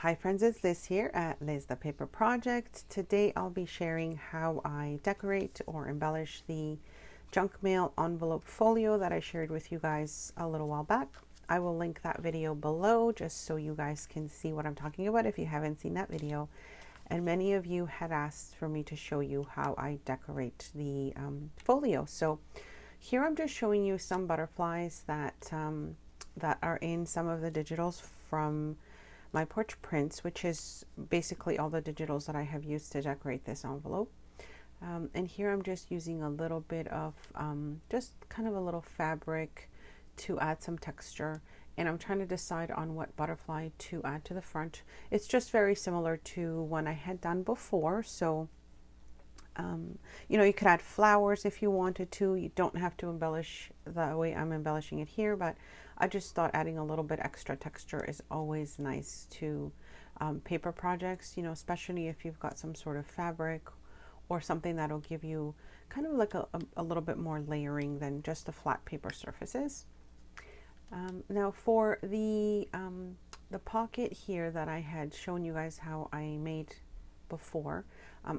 Hi friends, it's Liz here at Liz the Paper Project. Today I'll be sharing how I decorate or embellish the junk mail envelope folio that I shared with you guys a little while back. I will link that video below just so you guys can see what I'm talking about if you haven't seen that video. And many of you had asked for me to show you how I decorate the folio. So here I'm just showing you some butterflies that are in some of the digitals from my Porch prints, which is basically all the digitals that I have used to decorate this envelope. And here I'm just using a little bit of just kind of a little fabric to add some texture, and I'm trying to decide on what butterfly to add to the front. It's just very similar to one I had done before, so you know, you could add flowers if you wanted to. You don't have to embellish the way I'm embellishing it here, but I just thought adding a little bit extra texture is always nice to paper projects, you know, especially if you've got some sort of fabric or something that'll give you kind of like a little bit more layering than just the flat paper surfaces. Now for the pocket here that I had shown you guys how I made before,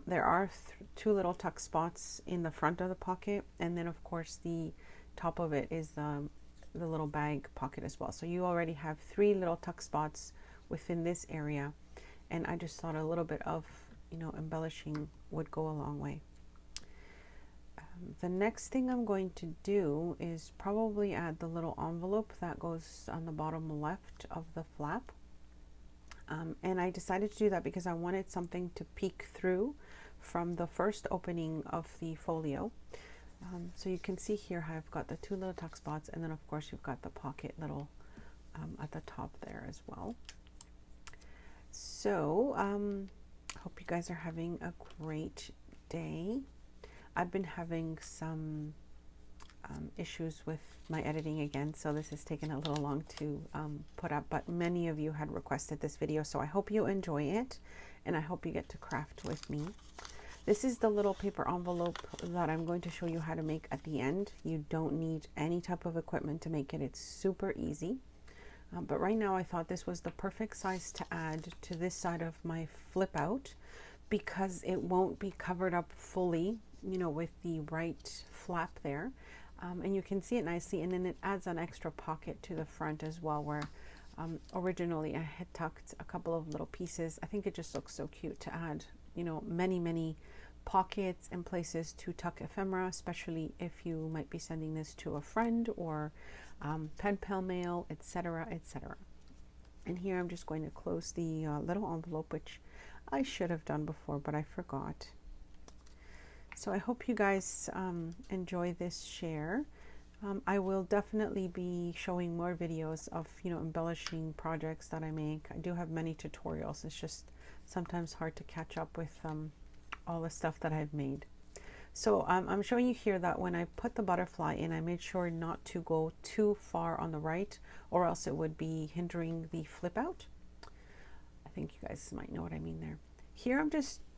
there are two little tuck spots in the front of the pocket, and then of course the top of it is the little bag pocket as well. So you already have three little tuck spots within this area, and I just thought a little bit of, you know, embellishing would go a long way. The next thing I'm going to do is probably add the little envelope that goes on the bottom left of the flap. And I decided to do that because I wanted something to peek through from the first opening of the folio. So you can see here how I've got the two little tuck spots, and then of course you've got the pocket little at the top there as well. So hope you guys are having a great day. I've been having some issues with my editing again, so this has taken a little long to put up, but many of you had requested this video, so I hope you enjoy it, and I hope you get to craft with me. This is the little paper envelope that I'm going to show you how to make at the end. You don't need any type of equipment to make it. It's super easy. But right now I thought this was the perfect size to add to this side of my flip out, because it won't be covered up fully, you know, with the right flap there. And you can see it nicely, and then it adds an extra pocket to the front as well, where originally I had tucked a couple of little pieces. I think it just looks so cute to add, you know, many pockets and places to tuck ephemera, especially if you might be sending this to a friend or pen pal mail, etc., etc. And here I'm just going to close the little envelope, which I should have done before, but I forgot. So I hope you guys enjoy this share. I will definitely be showing more videos of, you know, embellishing projects that I make. I do have many tutorials. It's just sometimes hard to catch up with all the stuff that I've made. So I'm showing you here that when I put the butterfly in, I made sure not to go too far on the right, or else it would be hindering the flip out. I think you guys might know what I mean there. Here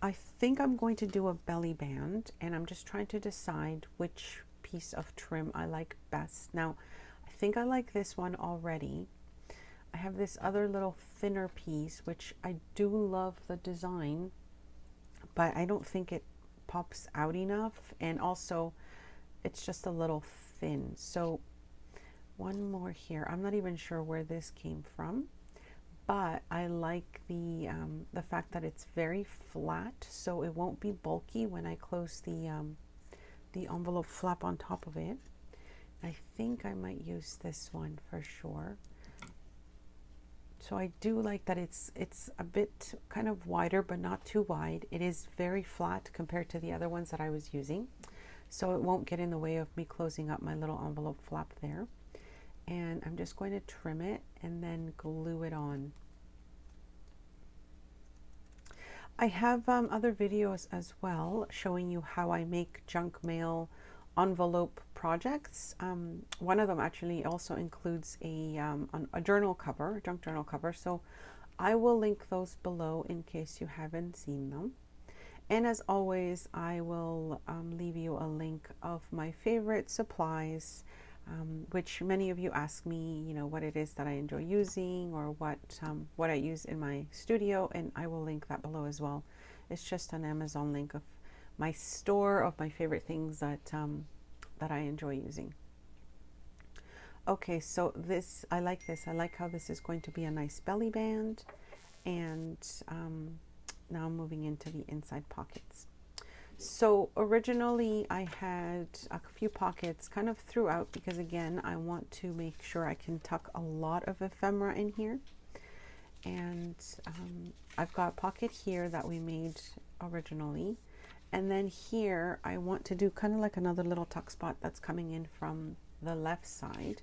I think I'm going to do a belly band, and I'm just trying to decide which piece of trim I like best. Now, I think I like this one already. I have this other little thinner piece, which I do love the design, but I don't think it pops out enough, and also it's just a little thin. So one more here. I'm not even sure where this came from, but I like the fact that it's very flat, so it won't be bulky when I close the envelope flap on top of it. I think I might use this one for sure. So I do like that it's a bit kind of wider, but not too wide. It is very flat compared to the other ones that I was using, so it won't get in the way of me closing up my little envelope flap there. And I'm just going to trim it and then glue it on. I have other videos as well showing you how I make junk mail envelope projects. One of them actually also includes a journal cover, a junk journal cover, so I will link those below in case you haven't seen them. And as always, I will leave you a link of my favorite supplies which many of you ask me, you know, what it is that I enjoy using, or what I use in my studio, and I will link that below as well. It's just an Amazon link of my store of my favorite things that I enjoy using. Okay, so this, I like this. I like how this is going to be a nice belly band, and now I'm moving into the inside pockets. So originally I had a few pockets kind of throughout, because again, I want to make sure I can tuck a lot of ephemera in here. And I've got a pocket here that we made originally. And then here I want to do kind of like another little tuck spot that's coming in from the left side.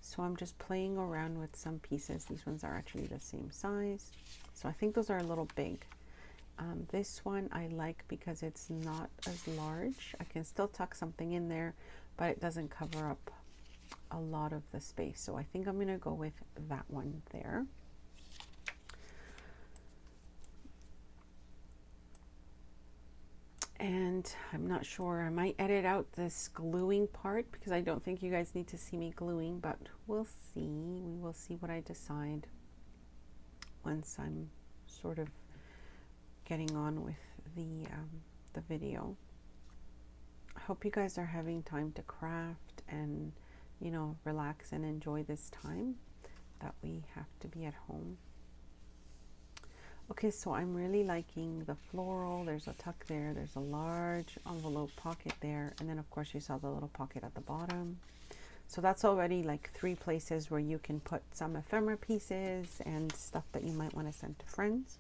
So I'm just playing around with some pieces. These ones are actually the same size. So I think those are a little big. This one I like because it's not as large. I can still tuck something in there, but it doesn't cover up a lot of the space. So I think I'm going to go with that one there. And I'm not sure, I might edit out this gluing part because I don't think you guys need to see me gluing, but we'll see. We will see what I decide once I'm sort of getting on with the video. I hope you guys are having time to craft and, you know, relax and enjoy this time that we have to be at home. Okay, so I'm really liking the floral. There's a tuck there. There's a large envelope pocket there. And then of course you saw the little pocket at the bottom. So that's already like 3 places where you can put some ephemera pieces and stuff that you might want to send to friends.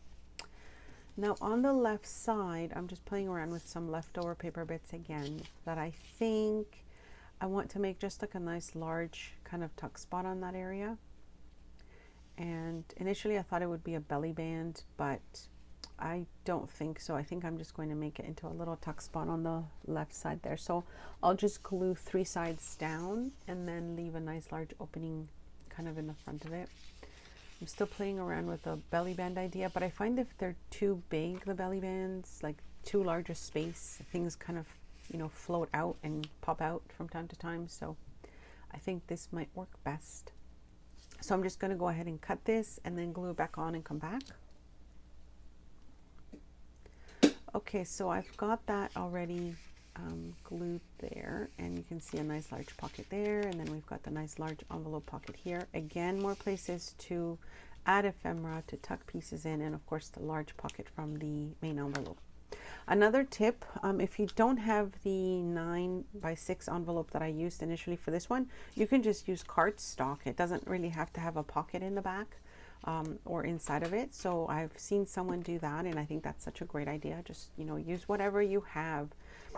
Now on the left side, I'm just playing around with some leftover paper bits again that I think I want to make just like a nice large kind of tuck spot on that area. And initially I thought it would be a belly band, but I don't think so. I think I'm just going to make it into a little tuck spot on the left side there. So I'll just glue 3 sides down and then leave a nice large opening kind of in the front of it. I'm still playing around with the belly band idea, but I find if they're too big, the belly bands, like too large a space, things kind of, you know, float out and pop out from time to time. So I think this might work best. So I'm just going to go ahead and cut this and then glue it back on and come back. Okay, so I've got that already glued there, and you can see a nice large pocket there, and then we've got the nice large envelope pocket here. Again, more places to add ephemera to tuck pieces in, and of course the large pocket from the main envelope. Another tip, if you don't have the 9x6 envelope that I used initially for this one, you can just use cardstock. It doesn't really have to have a pocket in the back or inside of it. So I've seen someone do that, and I think that's such a great idea. Just, you know, use whatever you have.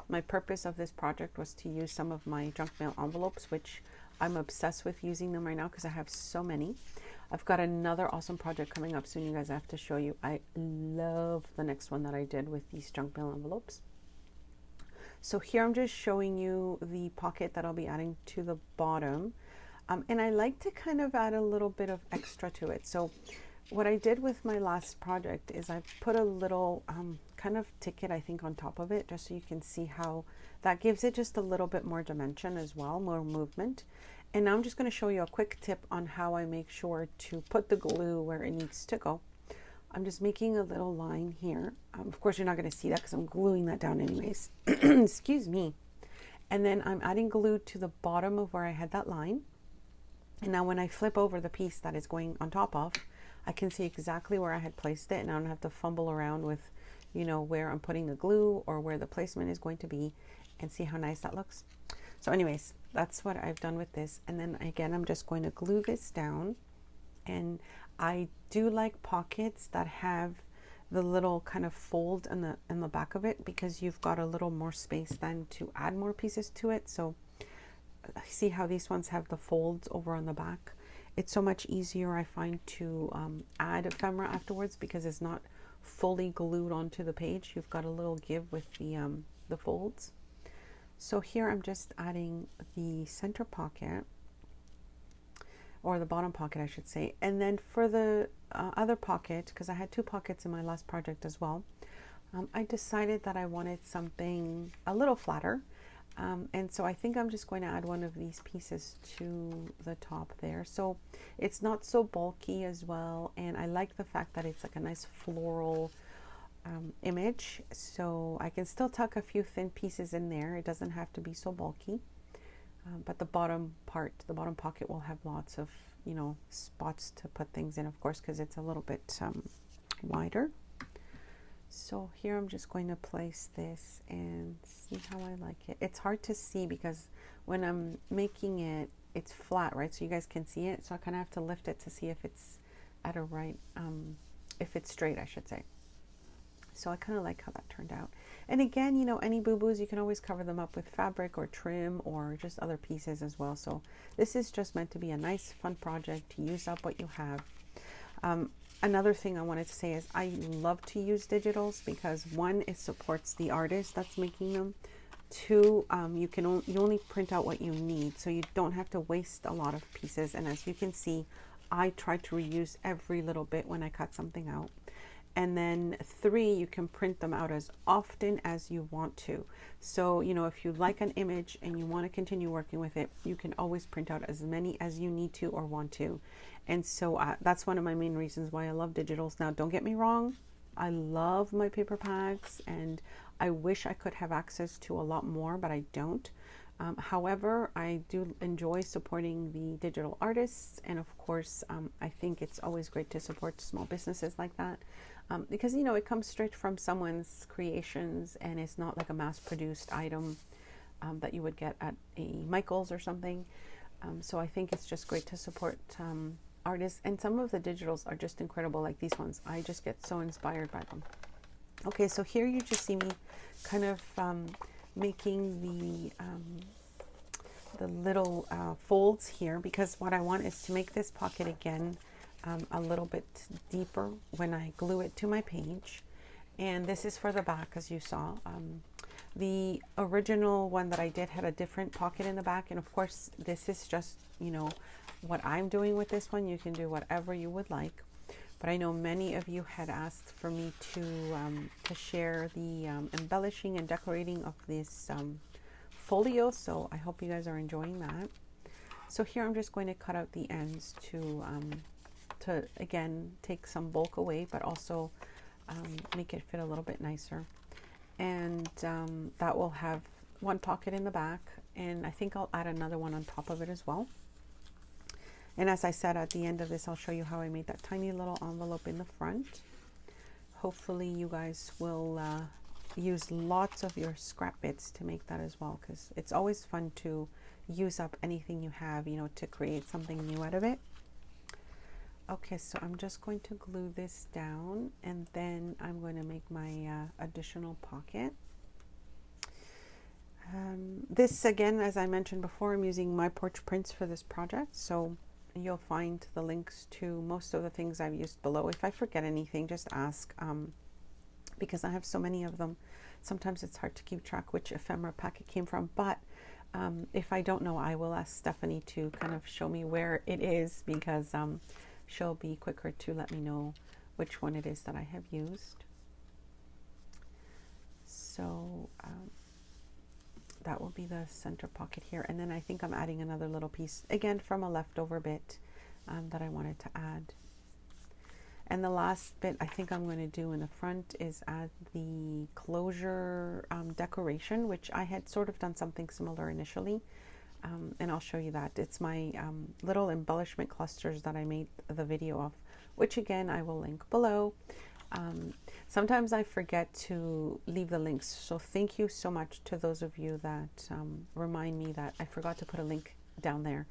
My purpose of this project was to use some of my junk mail envelopes, which I'm obsessed with using them right now because I have so many. I've got another awesome project coming up soon, you guys. I have to show you. I love the next one that I did with these junk mail envelopes. So here I'm just showing you the pocket that I'll be adding to the bottom. And I like to kind of add a little bit of extra to it. So what I did with my last project is I put a little kind of ticket, I think, on top of it, just so you can see how that gives it just a little bit more dimension as well, more movement. And now I'm just going to show you a quick tip on how I make sure to put the glue where it needs to go. I'm just making a little line here. Of course, you're not going to see that because I'm gluing that down anyways. Excuse me. And then I'm adding glue to the bottom of where I had that line. And now when I flip over the piece that is going on top of, I can see exactly where I had placed it, and I don't have to fumble around with, you know, where I'm putting the glue or where the placement is going to be, and see how nice that looks. So anyways, that's what I've done with this. And then again, I'm just going to glue this down. And I do like pockets that have the little kind of fold in the back of it, because you've got a little more space then to add more pieces to it. So see how these ones have the folds over on the back. It's so much easier, I find, to add ephemera afterwards because it's not fully glued onto the page. You've got a little give with the folds. So here I'm just adding the center pocket, or the bottom pocket, I should say. And then for the other pocket, because I had 2 pockets in my last project as well, I decided that I wanted something a little flatter. And so I think I'm just going to add one of these pieces to the top there. So it's not so bulky as well. And I like the fact that it's like a nice floral image. So I can still tuck a few thin pieces in there. It doesn't have to be so bulky. But the bottom part, the bottom pocket will have lots of, you know, spots to put things in, of course, because it's a little bit wider. So here I'm just going to place this and see how I like it. It's hard to see because when I'm making it, it's flat, right? So you guys can see it. So I kind of have to lift it to see if it's at a right, if it's straight, I should say. So I kind of like how that turned out. And again, you know, any boo-boos, you can always cover them up with fabric or trim or just other pieces as well. So this is just meant to be a nice, fun project to use up what you have. Another thing I wanted to say is I love to use digitals because one, it supports the artist that's making them. Two, you only print out what you need, so you don't have to waste a lot of pieces. And as you can see, I try to reuse every little bit when I cut something out. And then three, you can print them out as often as you want to. So, you know, if you like an image and you want to continue working with it, you can always print out as many as you need to or want to. And so that's one of my main reasons why I love digitals. Now, don't get me wrong. I love my paper packs and I wish I could have access to a lot more, but I don't. However, I do enjoy supporting the digital artists. And of course, I think it's always great to support small businesses like that. Because, you know, it comes straight from someone's creations and it's not like a mass-produced item that you would get at a Michael's or something. So I think it's just great to support artists. And some of the digitals are just incredible, like these ones. I just get so inspired by them. Okay, so here you just see me kind of making the little folds here, because what I want is to make this pocket again a little bit deeper when I glue it to my page. And this is for the back, as you saw. The original one that I did had a different pocket in the back, and of course this is just, you know, what I'm doing with this one. You can do whatever you would like, but I know many of you had asked for me to share the embellishing and decorating of this folio, so I hope you guys are enjoying that. So here I'm just going to cut out the ends to again take some bulk away, but also make it fit a little bit nicer. And that will have one pocket in the back, and I think I'll add another one on top of it as well. And as I said, at the end of this, I'll show you how I made that tiny little envelope in the front. Hopefully you guys will use lots of your scrap bits to make that as well, because it's always fun to use up anything you have, you know, to create something new out of it. Okay, so I'm just going to glue this down, and then I'm going to make my additional pocket. This, again, as I mentioned before, I'm using my Porch prints for this project, so you'll find the links to most of the things I've used below. If I forget anything, just ask, because I have so many of them. Sometimes it's hard to keep track which ephemera pack it came from, but if I don't know, I will ask Stephanie to kind of show me where it is, because she'll be quicker to let me know which one it is that I have used. So that will be the center pocket here. And then I think I'm adding another little piece, again, from a leftover bit that I wanted to add. And the last bit I think I'm going to do in the front is add the closure decoration, which I had sort of done something similar initially. And I'll show you that. It's my little embellishment clusters that I made the video of, which again I will link below. Sometimes I forget to leave the links, so thank you so much to those of you that remind me that I forgot to put a link down there.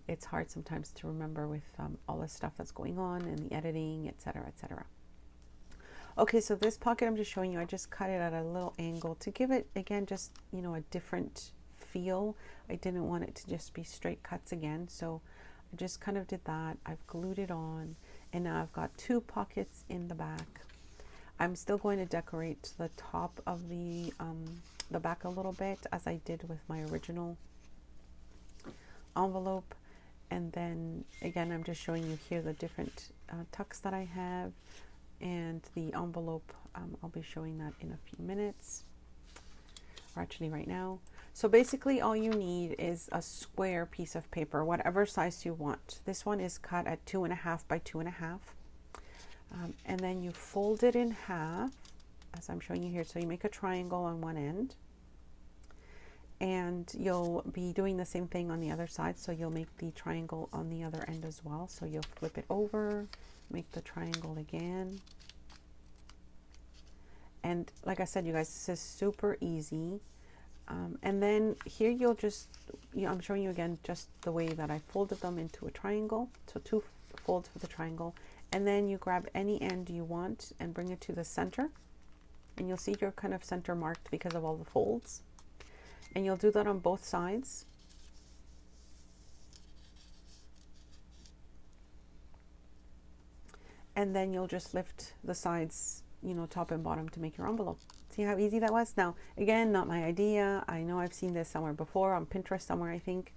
It's hard sometimes to remember with all the stuff that's going on and the editing, etc., etc. Okay, so this pocket I'm just showing you, I just cut it at a little angle to give it, again, just, you know, a different feel. I didn't want it to just be straight cuts again, so I just kind of did that. I've glued it on, and now I've got two pockets in the back. I'm still going to decorate the top of the back a little bit, as I did with my original envelope. And then again, I'm just showing you here the different tucks that I have, and the envelope, I'll be showing that in a few minutes, or actually right now. So basically all you need is a square piece of paper, whatever size you want. This one is cut at 2.5 by 2.5. And then you fold it in half, as I'm showing you here. So you make a triangle on one end, and you'll be doing the same thing on the other side. So you'll make the triangle on the other end as well. So you'll flip it over, make the triangle again. And like I said, you guys, this is super easy. And then here you'll just, I'm showing you again just the way that I folded them into a triangle. So 2 folds for the triangle. And then you grab any end you want and bring it to the center. And you'll see your kind of center marked because of all the folds. And you'll do that on both sides. And then you'll just lift the sides, top and bottom to make your envelope. See how easy that was? Now, again, not my idea. I know I've seen this somewhere before, on Pinterest somewhere, I think.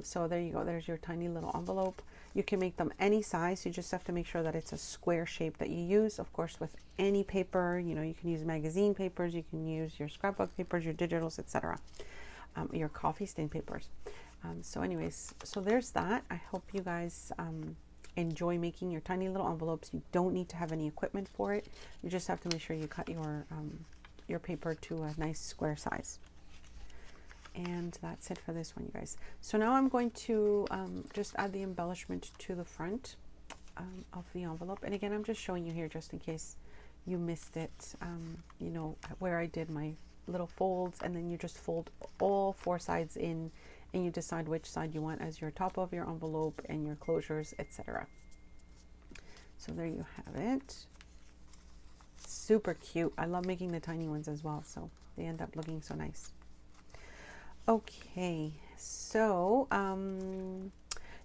So there you go. There's your tiny little envelope. You can make them any size. You just have to make sure that it's a square shape that you use. Of course, with any paper, you can use magazine papers. You can use your scrapbook papers, your digitals, etc. Your coffee stain papers. So anyways, so there's that. I hope you guys enjoy making your tiny little envelopes. You don't need to have any equipment for it. You just have to make sure you cut your paper to a nice square size. And that's it for this one, you guys. So now I'm going to just add the embellishment to the front of the envelope. And again, I'm just showing you here just in case you missed it, where I did my little folds, and then you just fold all 4 sides in, and you decide which side you want as your top of your envelope and your closures, etc. So there you have it. Super cute. I love making the tiny ones as well, so they end up looking so nice. Okay, so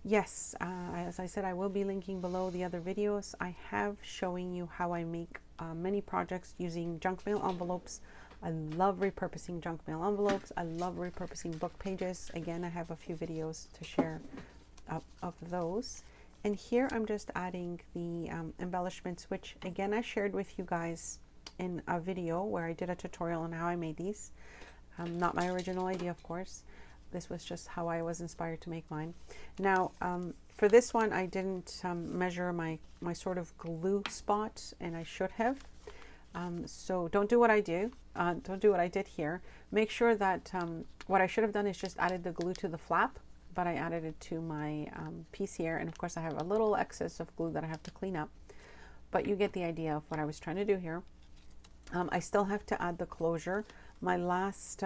yes, as I said, I will be linking below the other videos I have showing you how I make many projects using junk mail envelopes. I love repurposing junk mail envelopes. I love repurposing book pages. Again, I have a few videos to share of those. And here I'm just adding the embellishments, which again I shared with you guys in a video where I did a tutorial on how I made these. Not my original idea, of course. This was just how I was inspired to make mine. Now, for this one, I didn't measure my sort of glue spot, and I should have. So don't do what I do. Don't do what I did here. Make sure that what I should have done is just added the glue to the flap, but I added it to my piece here. And of course, I have a little excess of glue that I have to clean up. But you get the idea of what I was trying to do here. I still have to add the closure. My last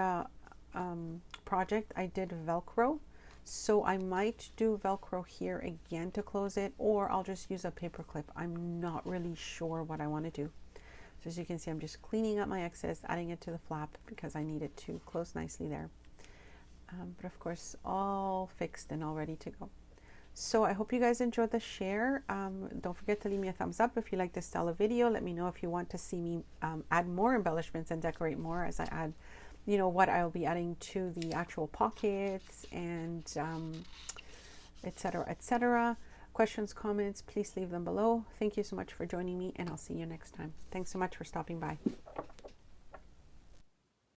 project, I did Velcro. So I might do Velcro here again to close it, or I'll just use a paper clip. I'm not really sure what I want to do. So as you can see, I'm just cleaning up my excess, adding it to the flap because I need it to close nicely there. But of course, all fixed and all ready to go. So I hope you guys enjoyed the share. Don't forget to leave me a thumbs up if you like this style of video. Let me know if you want to see me add more embellishments and decorate more as I add, what I'll be adding to the actual pockets and etc., etc. Questions, comments, please leave them below. Thank you so much for joining me, and I'll see you next time. Thanks so much for stopping by.